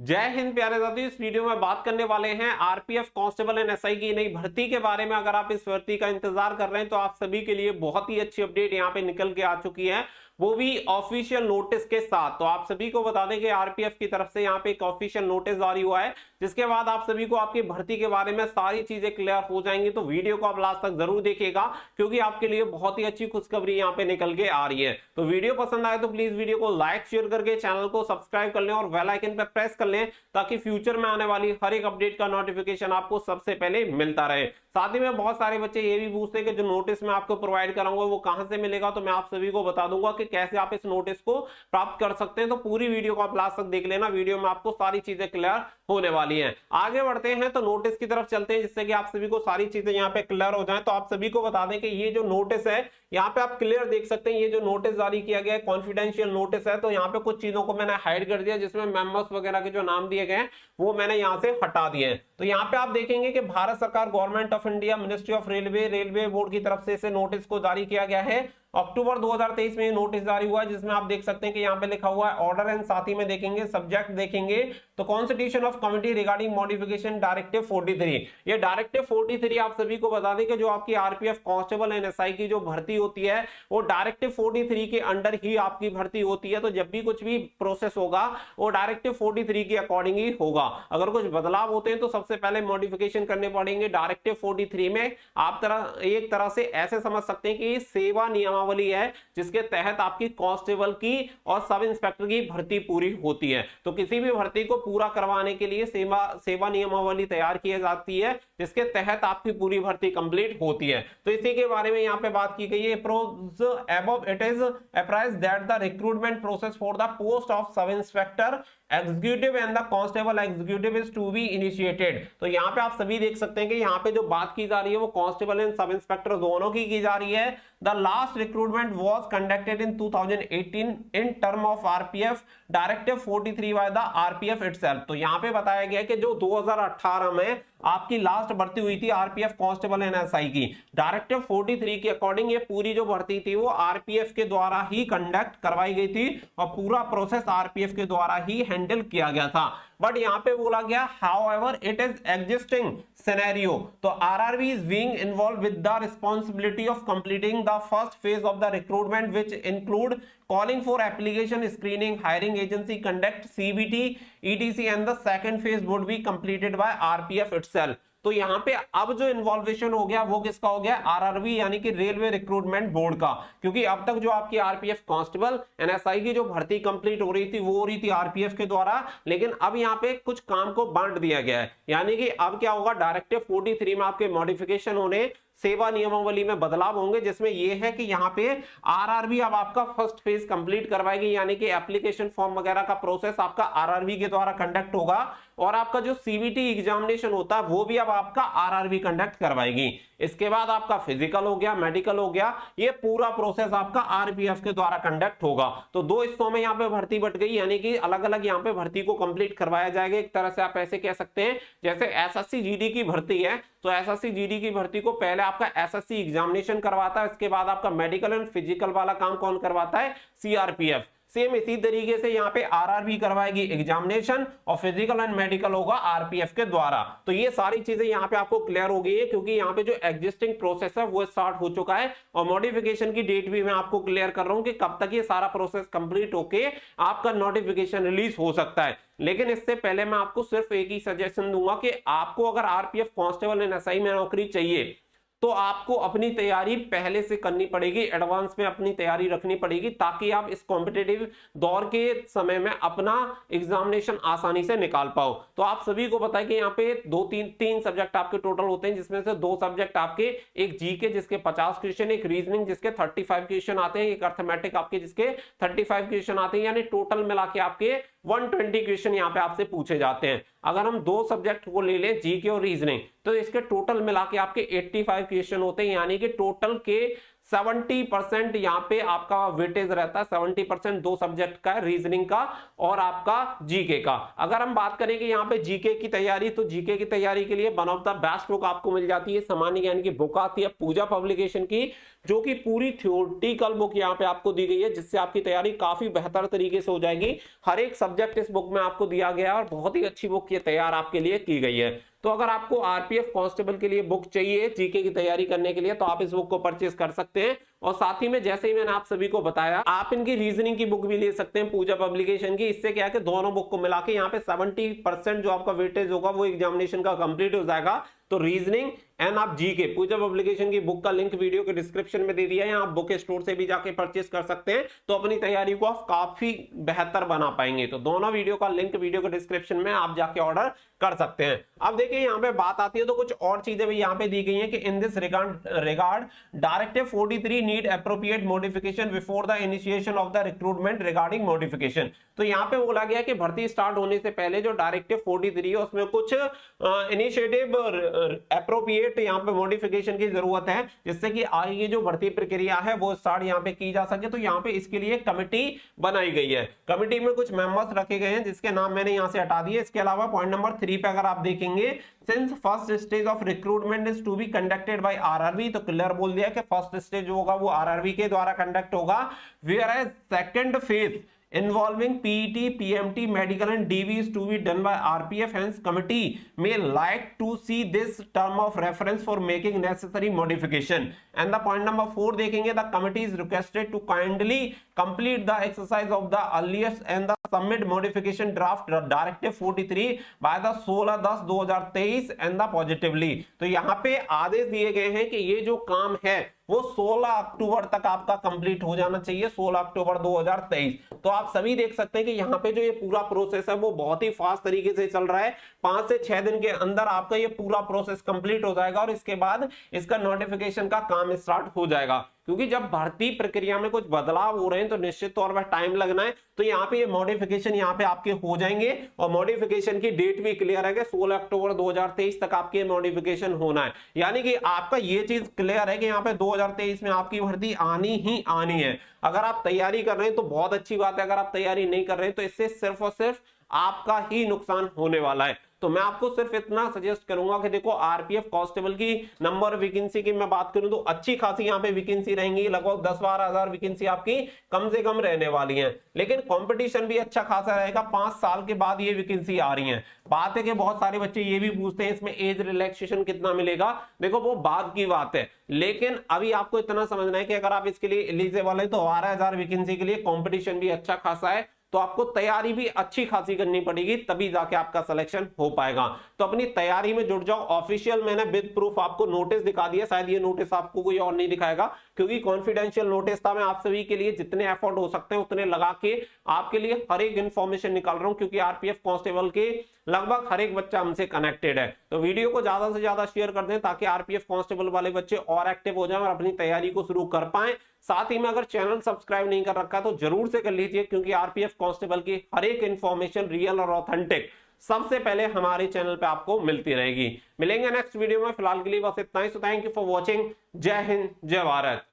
जय हिंद प्यारे साथियों। इस वीडियो में बात करने वाले हैं आरपीएफ कांस्टेबल एंड एसआई की नई भर्ती के बारे में। अगर आप इस भर्ती का इंतजार कर रहे हैं तो आप सभी के लिए बहुत ही अच्छी अपडेट यहां पे निकल के आ चुकी है, वो भी ऑफिशियल नोटिस के साथ। तो आप सभी को बता दें कि आरपीएफ की तरफ से यहाँ पे एक ऑफिशियल नोटिस जारी हुआ है, जिसके बाद आप सभी को आपकी भर्ती के बारे में सारी चीजें क्लियर हो जाएंगी। तो वीडियो को आप लास्ट तक जरूर देखिएगा, क्योंकि आपके लिए बहुत ही अच्छी खुशखबरी यहाँ पे निकल के आ रही है। तो वीडियो पसंद आए तो प्लीज वीडियो को लाइक शेयर करके चैनल को सब्सक्राइब कर लें और बेल आइकन पर प्रेस कर लें, ताकि फ्यूचर में आने वाली हर एक अपडेट का नोटिफिकेशन आपको सबसे पहले मिलता रहे। साथ ही में बहुत सारे बच्चे ये भी पूछते हैं कि जो नोटिस मैं आपको प्रोवाइड कराऊंगा वो कहां से मिलेगा, तो मैं आप सभी को बता दूंगा कि कैसे आप इस नोटिस को प्राप्त कर सकते हैं। तो पूरी वीडियो को आप लास्ट तक देख लेना, वीडियो में आपको सारी चीजें क्लियर होने वाली हैं। आगे बढ़ते हैं तो नोटिस की तरफ चलते हैं, जिससे कि आप सभी को सारी चीजें यहाँ पे क्लियर हो जाएं। तो आप सभी को बता दें कि ये जो नोटिस है यहाँ पे आप क्लियर देख सकते हैं, ये जो नोटिस जारी किया गया है कॉन्फिडेंशियल नोटिस है। तो यहाँ पे कुछ चीजों को मैंने हाइड कर दिया, जिसमें मेंबर्स वगैरह के जो नाम दिए गए हैं वो मैंने यहाँ से हटा दिए हैं। तो यहाँ पे आप देखेंगे कि भारत सरकार, government of India, ministry of railway board की तरफ से इसे नोटिस को जारी किया गया है। अक्टूबर 2023 में नोटिस जारी हुआ है, जिसमें आप देख सकते हैं कि यहाँ पे लिखा हुआ है ऑर्डर एंड साथ ही में देखेंगे सब्जेक्ट देखेंगे तो constitution of committee regarding modification directive 43। ये डायरेक्टिव 43 आप सभी को बता दें कि जो आपकी आरपीएफ कांस्टेबल एंड एसआई की जो भर्ती होती है वो डायरेक्टिव 43 के अंडर ही आपकी भर्ती होती है। तो जब भी कुछ भी प्रोसेस होगा वो डायरेक्टिव 43 के अकॉर्डिंग ही होगा। अगर कुछ बदलाव होते हैं तो सबसे पहले मॉडिफिकेशन करने पड़ेंगे डायरेक्टिव 43 में। आप एक तरह से ऐसे समझ सकते हैं कि सेवा नियमावली है, जिसके तहत आपकी कांस्टेबल की और सब इंस्पेक्टर की भर्ती पूरी होती है। तो किसी भी भर्ती को पूरा करवाने के लिए सेवा नियमावली तैयार की जाती है, जिसके तहत आपकी पूरी भर्ती कंप्लीट होती है। तो इसी के बारे में यहाँ पे बात की गई है। Above it is apprised that the recruitment process for the post of sub inspector executive and the constable executive is to be initiated. तो यहाँ पे आप सभी देख सकते हैं कि यहाँ पे जो बात की जा रही है वो कांस्टेबल एंड सब इंस्पेक्टर दोनों की जा रही है। The last recruitment was conducted in 2018 in term of RPF directive 43 by the RPF itself. तो यहाँ पे बताया गया है कि जो 2018 में आपकी लास्ट भर्ती हुई थी आरपीएफ कांस्टेबल एंड एसआई की, डायरेक्टिव 43 के अकॉर्डिंग ये पूरी जो भर्ती थी वो आरपीएफ के द्वारा ही कंडक्ट करवाई गई थी और पूरा प्रोसेस आरपीएफ के द्वारा ही हैंडल किया गया था। बट यहाँ पे बोला गया however it is existing scenario, तो RRB is being involve with the responsibility of completing the first phase of the recruitment which include calling for application screening, hiring agency conduct CBT etc and the second phase would be completed by RPF itself। तो यहाँ पे अब जो इन्वॉल्वेशन हो गया वो किसका हो गया? आरआरबी यानी कि रेलवे रिक्रूटमेंट बोर्ड का। क्योंकि अब तक जो आपकी आरपीएफ कांस्टेबल एनएसआई की जो भर्ती कंप्लीट हो रही थी वो हो रही थी आरपीएफ के द्वारा, लेकिन अब यहाँ पे कुछ काम को बांट दिया गया है। यानी कि अब क्या होगा, डायरेक्टिव 43 में आपके मॉडिफिकेशन होने, सेवा नियमावली में बदलाव होंगे, जिसमें यह है कि यहाँ पे आरआरबी अब आपका फर्स्ट फेज कंप्लीट करवाएगी, यानी कि एप्लीकेशन फॉर्म वगैरह का प्रोसेस आपका आरआरबी के द्वारा कंडक्ट होगा और आपका जो सीबीटी एग्जामिनेशन होता है वो भी अब आपका आरआरबी कंडक्ट करवाएगी। इसके बाद आपका फिजिकल हो गया, मेडिकल हो गया, ये पूरा प्रोसेस आपका आरपीएफ के द्वारा कंडक्ट होगा। तो दो हिस्सों में यहाँ पे भर्ती बट गई, यानी कि अलग अलग यहाँ पे भर्ती को कंप्लीट करवाया जाएगा। एक तरह से आप ऐसे कह सकते हैं जैसे एसएससी जीडी की भर्ती है, तो एसएससी जीडी की भर्ती को पहले आपका एसएससी एग्जामिनेशन करवाता है, इसके बाद आपका मेडिकल एंड फिजिकल वाला काम कौन करवाता है? सीआरपीएफ। सेम इसी तरीके से यहाँ पे आरआरबी करवाएगी एग्जामिनेशन और फिजिकल एंड मेडिकल होगा आरपीएफ के द्वारा। तो ये सारी चीजें यहाँ पे आपको क्लियर हो गई है, क्योंकि यहाँ पे जो एग्जिस्टिंग प्रोसेस है वो स्टार्ट हो चुका है और मॉडिफिकेशन की डेट भी मैं आपको क्लियर कर रहा हूँ कि कब तक ये सारा प्रोसेस कंप्लीट होके आपका नोटिफिकेशन रिलीज हो सकता है। लेकिन इससे पहले मैं आपको सिर्फ एक ही सजेशन दूंगा कि आपको अगर आरपीएफ कांस्टेबल एंड एसआई में नौकरी चाहिए तो आपको अपनी तैयारी पहले से करनी पड़ेगी, एडवांस में अपनी तैयारी रखनी पड़ेगी, ताकि आप इस कॉम्पिटिटिव दौर के समय में अपना एग्जामिनेशन आसानी से निकाल पाओ। तो आप सभी को पता है कि यहाँ पे तीन सब्जेक्ट आपके टोटल होते हैं, जिसमें से 2 सब्जेक्ट आपके, एक जीके जिसके 50 क्वेश्चन, एक रीजनिंग जिसके 35 क्वेश्चन आते हैं, एक अर्थमेटिक आपके जिसके 35 क्वेश्चन आते हैं, यानी टोटल मिला के आपके 120 क्वेश्चन यहाँ पे आपसे पूछे जाते हैं। अगर हम 2 सब्जेक्ट को ले लें, जीके और रीजनिंग, तो इसके टोटल मिला के आपके 85 क्वेश्चन होते हैं, यानी कि टोटल के 70% यहाँ पे आपका वेटेज रहता है। 70% 2 सब्जेक्ट का, रीजनिंग का और आपका जीके का। अगर हम बात करें कि यहाँ पे जीके की तैयारी, तो जीके की तैयारी के लिए one of the best book आपको मिल जाती है, सामान्य ज्ञान की बुक आती है पूजा पब्लिकेशन की, जो कि पूरी थ्योरेटिकल बुक यहाँ पे आपको दी गई है, जिससे आपकी तैयारी काफी बेहतर तरीके से हो जाएगी। हर एक सब्जेक्ट इस बुक में आपको दिया गया है और बहुत ही अच्छी बुक ये तैयार आपके लिए की गई है। तो अगर आपको आरपीएफ कांस्टेबल के लिए बुक चाहिए जीके की तैयारी करने के लिए, तो आप इस बुक को परचेस कर सकते हैं। और साथ ही में जैसे ही मैंने आप सभी को बताया, आप इनकी रीजनिंग की बुक भी ले सकते हैं पूजा पब्लिकेशन की। इससे क्या है कि दोनों बुक को मिला के यहाँ पे 70% जो आपका वेटेज होगा वो एग्जामिनेशन का कंप्लीट हो जाएगा। तो रीजनिंग एंड आप जीके पूजा पब्लिकेशन की बुक का लिंक वीडियो के डिस्क्रिप्शन में दे दिया है, आप बुक स्टोर से भी जाके परचेस कर सकते हैं। तो अपनी तैयारी को आप काफी बेहतर बना पाएंगे। तो दोनों वीडियो का लिंक वीडियो के डिस्क्रिप्शन में आप जाके ऑर्डर कर सकते हैं। अब देखिए यहाँ पे बात आती है तो कुछ और चीजें भी यहाँ पे दी गई हैं कि in this regard directive 43 need appropriate modification before the initiation of the recruitment regarding modification. तो यहाँ पे बोला गया कि भर्ती स्टार्ट होने से पहले जो डायरेक्टिव 43 है उसमें कुछ इनिशिएटिव एप्रोप्रिएट यहाँ पे मॉडिफिकेशन की जरूरत है, जिससे कि आगे की जो भर्ती प्रक्रिया है वो स्टार्ट यहाँ पे की जा सके। तो यहाँ पे इसके लिए कमिटी बनाई गई है। कमिटी में कुछ मेंबर्स रखे गए हैं जिसके नाम मैंने यहाँ से हटा दिए। इसके अलावा पॉइंट नंबर 3 पे अगर आप देखेंगे, since first stage of recruitment is to be conducted by RRB, तो क्लियर बोल दिया कि फर्स्ट स्टेज जो होगा वो आरआरबी के द्वारा कंडक्ट होगा। Whereas second phase involving PET, PMT, medical and DV is to be done by RPF. Hence, committee may like to see this term of reference for making necessary modification. And the point number 4 देखेंगे, the committee is requested to kindly complete the exercise of the earliest and the submit modification draft directive 43 by the 16/10/2023 and the positively। तो यहाँ पे आदेश दिए गए हैं कि ये जो काम है वो 16 अक्टूबर तक आपका कंप्लीट हो जाना चाहिए, 16 अक्टूबर 2023। तो आप सभी देख सकते हैं कि यहाँ पे जो ये पूरा प्रोसेस है वो बहुत ही फास्ट तरीके से चल रहा है। 5 से 6 दिन के अंदर आपका ये पूरा प्रोसेस कंप्लीट हो जाएगा और इसके बाद इसका नोटिफिकेशन का काम स्टार्ट हो जाएगा। क्योंकि जब भर्ती प्रक्रिया में कुछ बदलाव हो रहे हैं तो निश्चित तौर पर टाइम लगना है। तो यहाँ पे ये मॉडिफिकेशन यहाँ पे आपके हो जाएंगे और मॉडिफिकेशन की डेट भी क्लियर है कि 16 अक्टूबर 2023 तक आपके मॉडिफिकेशन होना है। यानी कि आपका ये चीज क्लियर है कि यहाँ पे 2023 में आपकी भर्ती आनी ही आनी है। अगर आप तैयारी कर रहे हैं तो बहुत अच्छी बात है, अगर आप तैयारी नहीं कर रहे हैं तो इससे सिर्फ और सिर्फ आपका ही नुकसान होने वाला है। तो मैं आपको सिर्फ इतना सजेस्ट करूंगा कि देखो, आरपीएफ कांस्टेबल की नंबर वैकेंसी की मैं बात करूं तो अच्छी खासी यहाँ पे वैकेंसी रहेंगी, लगभग 10-12 हजार वैकेंसी आपकी कम से कम रहने वाली है। लेकिन कंपटीशन भी अच्छा खासा रहेगा। 5 साल के बाद ये वैकेंसी आ रही है। बात है कि बहुत सारे बच्चे ये भी पूछते हैं इसमें एज रिलैक्सेशन कितना मिलेगा। देखो वो बाद की बात है, लेकिन अभी आपको इतना समझना है कि अगर आप इसके लिए एलिजिबल है तो 12,000 वैकेंसी के लिए कॉम्पिटिशन भी अच्छा खासा है। तो आपको तैयारी भी अच्छी खासी करनी पड़ेगी, तभी जाके आपका सिलेक्शन हो पाएगा। तो अपनी तैयारी में जुट जाओ। ऑफिशियल मैंने विद प्रूफ आपको नोटिस दिखा दिया, शायद ये नोटिस आपको कोई और नहीं दिखाएगा क्योंकि कॉन्फिडेंशियल नोटिस था। मैं आप सभी के लिए जितने एफर्ट हो सकते हैं उतने लगा के आपके लिए हर एक इंफॉर्मेशन निकाल रहा हूं, क्योंकि आरपीएफ कांस्टेबल के लगभग हर एक बच्चा हमसे कनेक्टेड है। तो वीडियो को ज्यादा से ज्यादा शेयर कर दें ताकि आरपीएफ कांस्टेबल वाले बच्चे और एक्टिव हो जाएं और अपनी तैयारी को शुरू कर पाएं। साथ ही में अगर चैनल सब्सक्राइब नहीं कर रखा तो जरूर से कर लीजिए, क्योंकि आरपीएफ कांस्टेबल की हर एक इंफॉर्मेशन रियल और ऑथेंटिक सबसे पहले हमारे चैनल पे आपको मिलती रहेगी। मिलेंगे नेक्स्ट वीडियो में, फिलहाल के लिए बस इतना ही। So thank you for watching. जय हिंद, जय भारत।